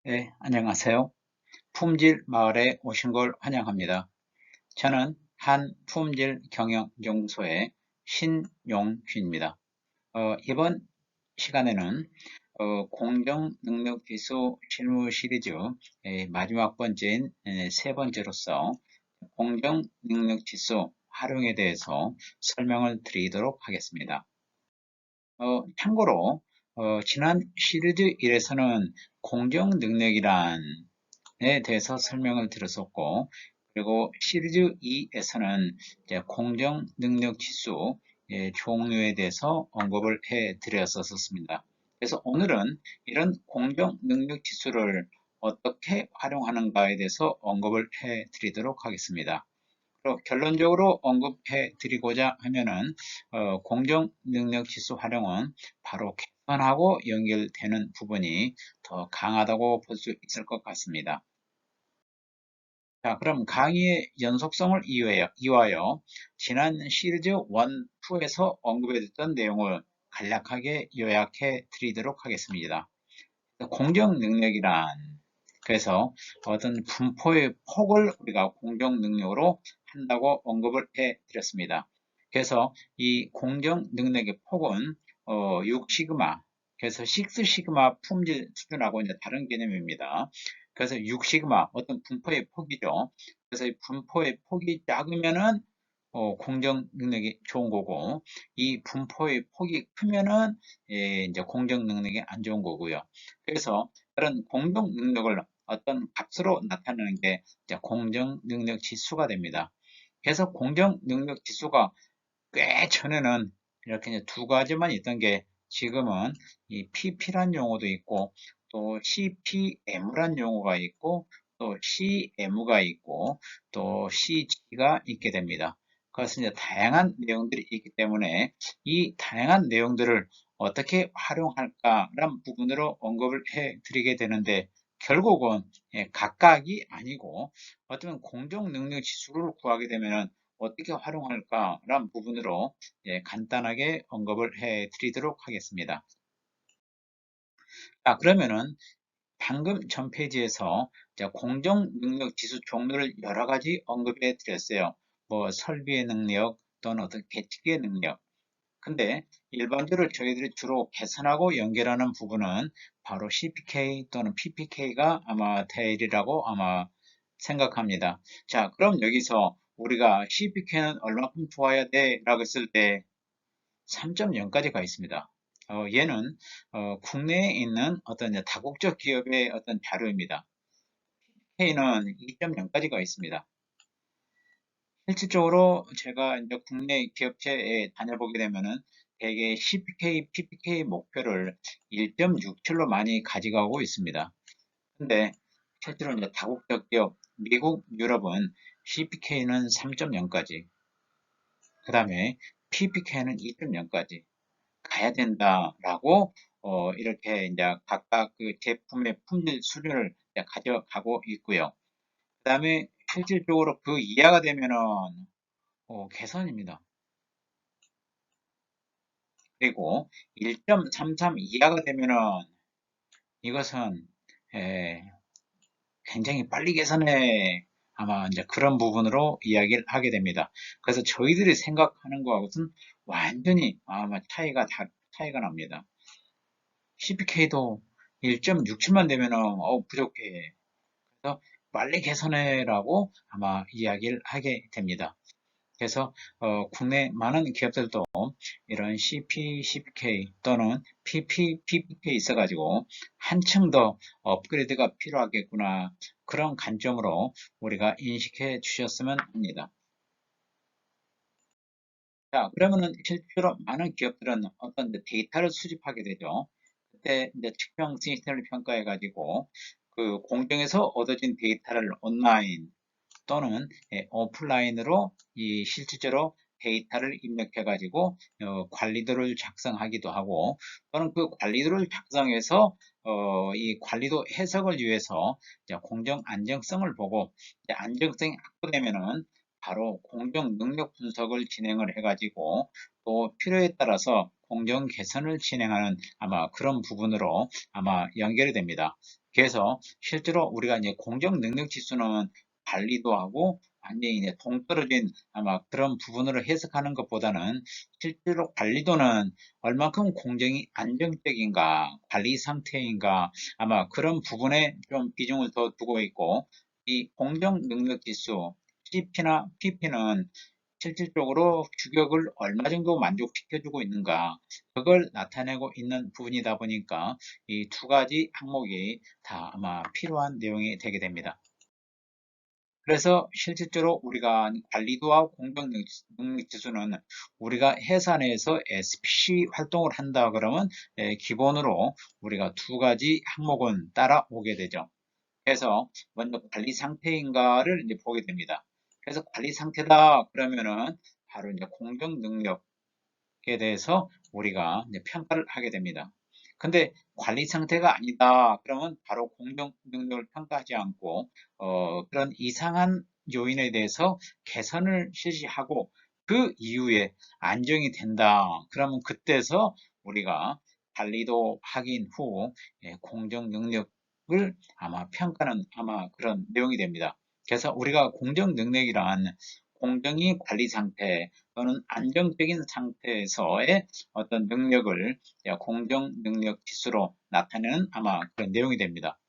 네, 안녕하세요. 품질 마을에 오신 걸 환영합니다. 저는 한 품질 경영연구소의 신용휘입니다. 이번 시간에는 공정 능력 지수 실무 시리즈 마지막 번째인 세 번째로서 공정 능력 지수 활용에 대해서 설명을 드리도록 하겠습니다. 참고로 지난 시리즈 1에서는 공정 능력이란 에 대해서 설명을 드렸었고, 그리고 시리즈 2에서는 공정 능력 지수 종류에 대해서 언급을 해 드렸었습니다. 그래서 오늘은 이런 공정 능력 지수를 어떻게 활용하는가에 대해서 언급을 해 드리도록 하겠습니다. 그리고 결론적으로 언급해 드리고자 하면은 공정 능력 지수 활용은 바로 개선하고 연결되는 부분이 더 강하다고 볼 수 있을 것 같습니다. 자, 그럼 강의의 연속성을 이유하여 지난 시리즈 1, 2에서 언급해뒀던 내용을 간략하게 요약해 드리도록 하겠습니다. 공정 능력이란, 그래서 어떤 분포의 폭을 우리가 공정 능력으로 한다고 언급을 해 드렸습니다. 그래서 이 공정 능력의 폭은 6시그마, 그래서 6시그마 품질 수준하고 이제 다른 개념입니다. 그래서 6시그마 어떤 분포의 폭이죠. 그래서 이 분포의 폭이 작으면은 공정 능력이 좋은 거고, 이 분포의 폭이 크면은 이제 공정 능력이 안 좋은 거고요. 그래서 그런 공정 능력을 어떤 값으로 나타내는 게 이제 공정 능력 지수가 됩니다. 그래서 공정 능력 지수가 꽤 전에는 이렇게 이제 두 가지만 있던 게 지금은 이 PP란 용어도 있고 또 CPM란 용어가 있고 또 CM가 있고 또 CG가 있게 됩니다. 그래서 이제 다양한 내용들이 있기 때문에 이 다양한 내용들을 어떻게 활용할까라는 부분으로 언급을 해 드리게 되는데, 결국은 각각이 아니고 어쩌면 공정 능력 지수를 구하게 되면 어떻게 활용할까라는 부분으로 간단하게 언급을 해 드리도록 하겠습니다. 자, 그러면은 방금 전 페이지에서 공정 능력 지수 종류를 여러 가지 언급해 드렸어요. 뭐 설비의 능력 또는 어떤 계측의 능력. 근데 일반적으로 저희들이 주로 개선하고 연결하는 부분은 바로 CPK 또는 PPK가 아마 되리라고 아마 생각합니다. 자, 그럼 여기서 우리가 CPK는 얼마큼 좋아야 돼? 라고 했을 때 3.0까지 가 있습니다. 얘는 국내에 있는 어떤 이제 다국적 기업의 어떤 자료입니다. K는 2.0까지 가 있습니다. 실질적으로 제가 이제 국내 기업체에 다녀보게 되면은 대개 CPK, PPK 목표를 1.67로 많이 가져가고 있습니다. 근데 실제로 이제 다국적 기업, 미국, 유럽은 CPK는 3.0까지, 그 다음에 PPK는 2.0까지 가야 된다라고 이렇게 이제 각각 그 제품의 품질 수준을 이제 가져가고 있고요. 그 다음에 실질적으로 그 이하가 되면은 개선입니다. 그리고 1.33 이하가 되면은 이것은 에, 굉장히 빨리 개선해, 아마 이제 그런 부분으로 이야기를 하게 됩니다. 그래서 저희들이 생각하는 거하고는 완전히 아마 차이가 납니다. CPK도 1.67만 되면은 부족해. 그래서 빨리 개선해라고 아마 이야기를 하게 됩니다. 그래서 국내 많은 기업들도 이런 CP, CPK 또는 PP, PPK 있어가지고 한층 더 업그레이드가 필요하겠구나, 그런 관점으로 우리가 인식해 주셨으면 합니다. 자, 그러면은 실제로 많은 기업들은 어떤 데이터를 수집하게 되죠. 그때 이제 측정 시스템을 평가해가지고 그 공정에서 얻어진 데이터를 온라인 또는 오프라인으로 이 실질적으로 데이터를 입력해가지고 관리도를 작성하기도 하고, 또는 그 관리도를 작성해서 이 관리도 해석을 위해서 이제 공정 안정성을 보고, 이제 안정성이 확보되면은 바로 공정 능력 분석을 진행을 해가지고 또 필요에 따라서 공정 개선을 진행하는 아마 그런 부분으로 아마 연결이 됩니다. 그래서 실제로 우리가 이제 공정 능력 지수는 관리도 하고 완전히 이제 동떨어진 아마 그런 부분으로 해석하는 것보다는 실제로 관리도는 얼만큼 공정이 안정적인가, 관리 상태인가 아마 그런 부분에 좀 비중을 더 두고 있고 이 공정 능력 지수 CP나 PP는 실질적으로 규격을 얼마 정도 만족시켜주고 있는가 그걸 나타내고 있는 부분이다 보니까 이 두 가지 항목이 다 아마 필요한 내용이 되게 됩니다. 그래서 실질적으로 우리가 관리도와 공정능력지수는 우리가 회사 내에서 SPC 활동을 한다 그러면 기본으로 우리가 두 가지 항목은 따라오게 되죠. 그래서 먼저 관리 상태인가를 이제 보게 됩니다. 그래서 관리 상태다 그러면은 바로 이제 공정 능력에 대해서 우리가 이제 평가를 하게 됩니다. 근데 관리 상태가 아니다 그러면 바로 공정 능력을 평가하지 않고 그런 이상한 요인에 대해서 개선을 실시하고 그 이후에 안정이 된다 그러면 그때서 우리가 관리도 확인 후 공정 능력 을 아마 평가는 아마 그런 내용이 됩니다. 그래서 우리가 공정 능력이란 공정이 관리 상태 또는 안정적인 상태에서의 어떤 능력을 공정 능력 지수로 나타내는 아마 그런 내용이 됩니다.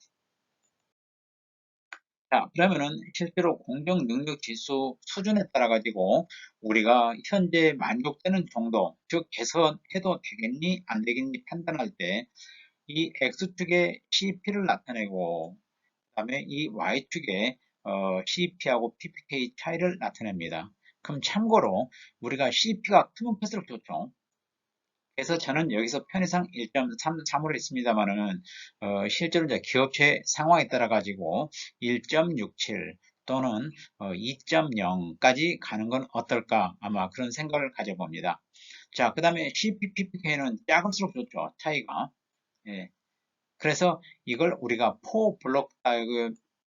자, 그러면은 실제로 공정 능력 지수 수준에 따라 가지고 우리가 현재 만족되는 정도, 즉 개선해도 되겠니 안 되겠니 판단할 때 이 X축에 CP를 나타내고 그다음에 이 Y축에 CP하고 PPK 차이를 나타냅니다. 그럼 참고로 우리가 CP가 크면 클수록 좋죠. 그래서 저는 여기서 편의상 1.33으로 했습니다만은 실제로 이제 기업체 상황에 따라 가지고 1.67 또는 2.0까지 가는 건 어떨까 아마 그런 생각을 가져봅니다. 자, 그 다음에 CP, PPK는 작을수록 좋죠. 차이가. 예. 그래서 이걸 우리가 포 블록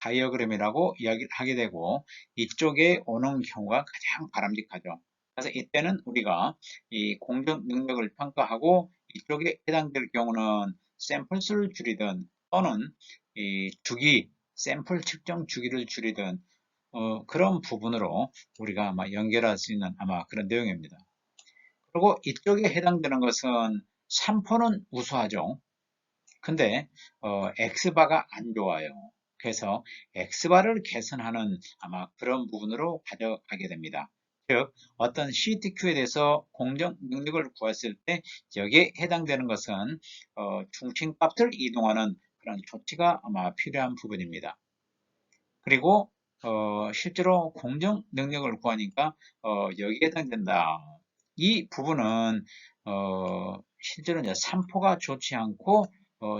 다이어그램이라고 이야기를 하게 되고 이쪽에 오는 경우가 가장 바람직하죠. 그래서 이때는 우리가 이 공정 능력을 평가하고 이쪽에 해당될 경우는 샘플 수를 줄이든 또는 이 주기, 샘플 측정 주기를 줄이든 그런 부분으로 우리가 아마 연결할 수 있는 아마 그런 내용입니다. 그리고 이쪽에 해당되는 것은 3포는 우수하죠. 근데 X바가 안 좋아요. 그래서 X바를 개선하는 아마 그런 부분으로 가져가게 됩니다. 즉 어떤 CTQ에 대해서 공정 능력을 구했을 때 여기에 해당되는 것은 중심값을 이동하는 그런 조치가 아마 필요한 부분입니다. 그리고 실제로 공정 능력을 구하니까 여기에 해당된다. 이 부분은 실제로 이제 산포가 좋지 않고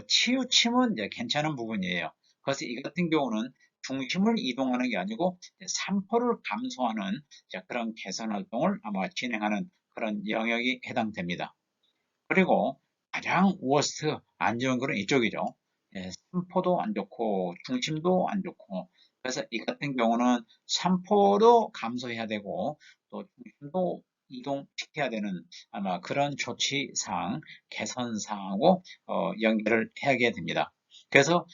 치우침은 이제 괜찮은 부분이에요. 그래서 이 같은 경우는 중심을 이동하는 게 아니고 산포를 감소하는 그런 개선 활동을 아마 진행하는 그런 영역이 해당됩니다. 그리고 가장 워스트 안 좋은 거는 이쪽이죠. 산포도 안 좋고 중심도 안 좋고 그래서 이 같은 경우는 산포도 감소해야 되고 또 중심도 이동시켜야 되는 아마 그런 조치사항, 개선사항하고 연결을 해야게 됩니다. 그래서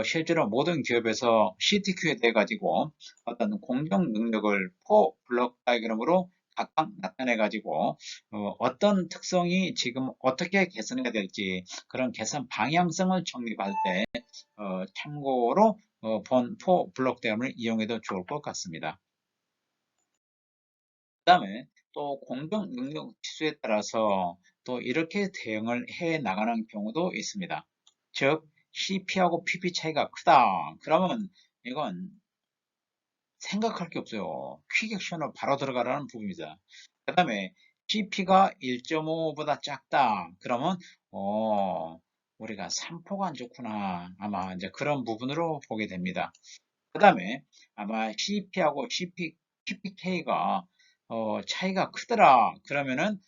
실제로 모든 기업에서 CTQ에 대해 가지고 어떤 공정 능력을 포 블록 다이그램으로 각각 나타내 가지고 어떤 특성이 지금 어떻게 개선해야 될지 그런 개선 방향성을 정립할 때 참고로 본 포 블록 다이그램을 이용해도 좋을 것 같습니다. 그 다음에 또 공정 능력 지수에 따라서 또 이렇게 대응을 해 나가는 경우도 있습니다. 즉 CP하고 PP 차이가 크다. 그러면 이건 생각할 게 없어요. 퀵 액션으로 바로 들어가라는 부분입니다. 그 다음에 CP가 1.5보다 작다. 그러면 우리가 산포가 안 좋구나. 아마 이제 그런 부분으로 보게 됩니다. 그 다음에 아마 CP하고 PPK가 차이가 크더라. 그러면은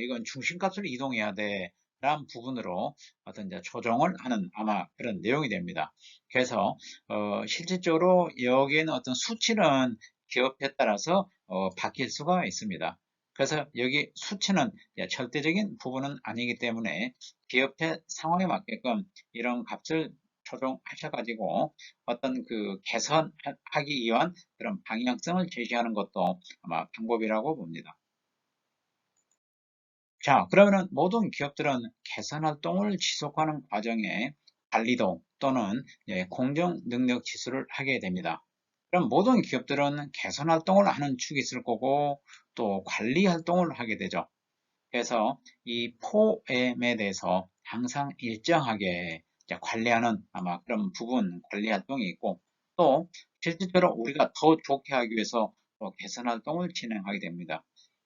이건 중심값을 이동해야 돼. 라는 부분으로 어떤 이제 조정을 하는 아마 그런 내용이 됩니다. 그래서 실질적으로 여기에는 어떤 수치는 기업에 따라서 바뀔 수가 있습니다. 그래서 여기 수치는 절대적인 부분은 아니기 때문에 기업의 상황에 맞게끔 이런 값을 조정하셔가지고 어떤 그 개선하기 위한 그런 방향성을 제시하는 것도 아마 방법이라고 봅니다. 자, 그러면은 모든 기업들은 개선 활동을 지속하는 과정에 관리도 또는 공정 능력 지수를 하게 됩니다. 그럼 모든 기업들은 개선 활동을 하는 축이 있을 거고 또 관리 활동을 하게 되죠. 그래서 이 포엠에 대해서 항상 일정하게 이제 관리하는 아마 그런 부분 관리 활동이 있고 또 실질적으로 우리가 더 좋게 하기 위해서 또 개선 활동을 진행하게 됩니다.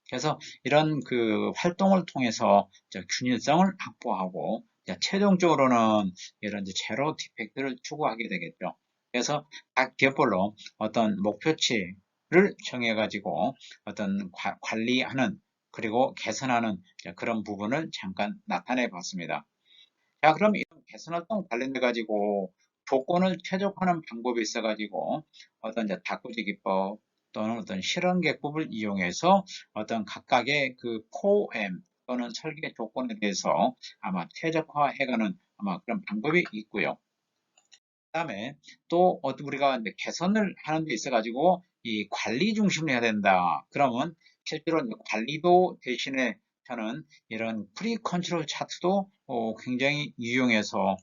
그래서 이런 그 활동을 통해서 이제 균일성을 확보하고 이제 최종적으로는 이런 이제 제로 디펙트를 추구하게 되겠죠. 그래서 각 기업별로 어떤 목표치를 정해가지고 어떤 관리하는 그리고 개선하는 그런 부분을 잠깐 나타내 봤습니다. 자, 그럼 이런 개선 활동 관련돼 가지고 조건을 최적화하는 방법이 있어 가지고 어떤 이제 다꾸지 기법 또는 어떤 실현 기법을 이용해서 어떤 각각의 그 포엠 또는 설계 조건에 대해서 아마 최적화해가는 아마 그런 방법이 있고요. 그다음에 또 우리가 이제 개선을 하는 데 있어 가지고 이 관리 중심으로 해야 된다. 그러면 실제로 이제 관리도 대신에 저는 이런 프리 컨트롤 차트도 굉장히 유용해서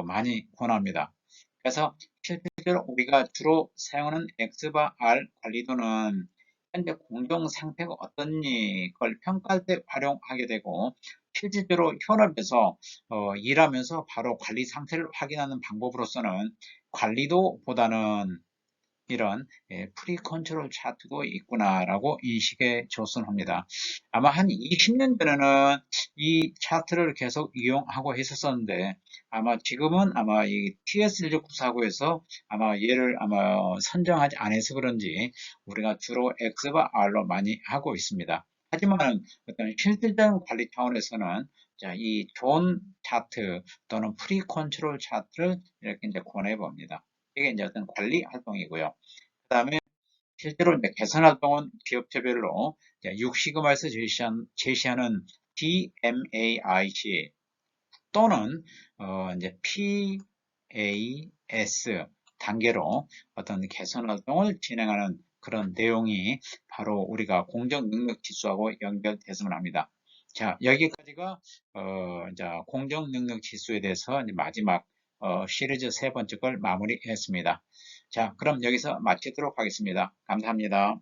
많이 권합니다. 그래서 실제로 우리가 주로 사용하는 X바 R 관리도는 현재 공정 상태가 어떤지 걸 평가할 때 활용하게 되고 실질적으로 현업에서 일하면서 바로 관리 상태를 확인하는 방법으로서는 관리도보다는 이런 프리 컨트롤 차트도 있구나라고 인식해 줬으면 합니다. 아마 한 20년 전에는 이 차트를 계속 이용하고 했었었는데 아마 지금은 아마 이 TS1949에서 아마 얘를 아마 선정하지 않아서 그런지 우리가 주로 X와 R로 많이 하고 있습니다. 하지만 어떤 실질적인 관리 차원에서는 자, 이 존 차트 또는 프리 컨트롤 차트를 이렇게 이제 권해 봅니다. 이게 이제 어떤 관리 활동이고요. 그 다음에 실제로 이제 개선 활동은 기업체별로 6시그마에서 제시하는 DMAIC 또는 이제 PAS 단계로 어떤 개선 활동을 진행하는 그런 내용이 바로 우리가 공정 능력 지수하고 연결됐으면 합니다. 자, 여기까지가 이제 공정 능력 지수에 대해서 이제 마지막 시리즈 세 번째 걸 마무리했습니다. 자, 그럼 여기서 마치도록 하겠습니다. 감사합니다.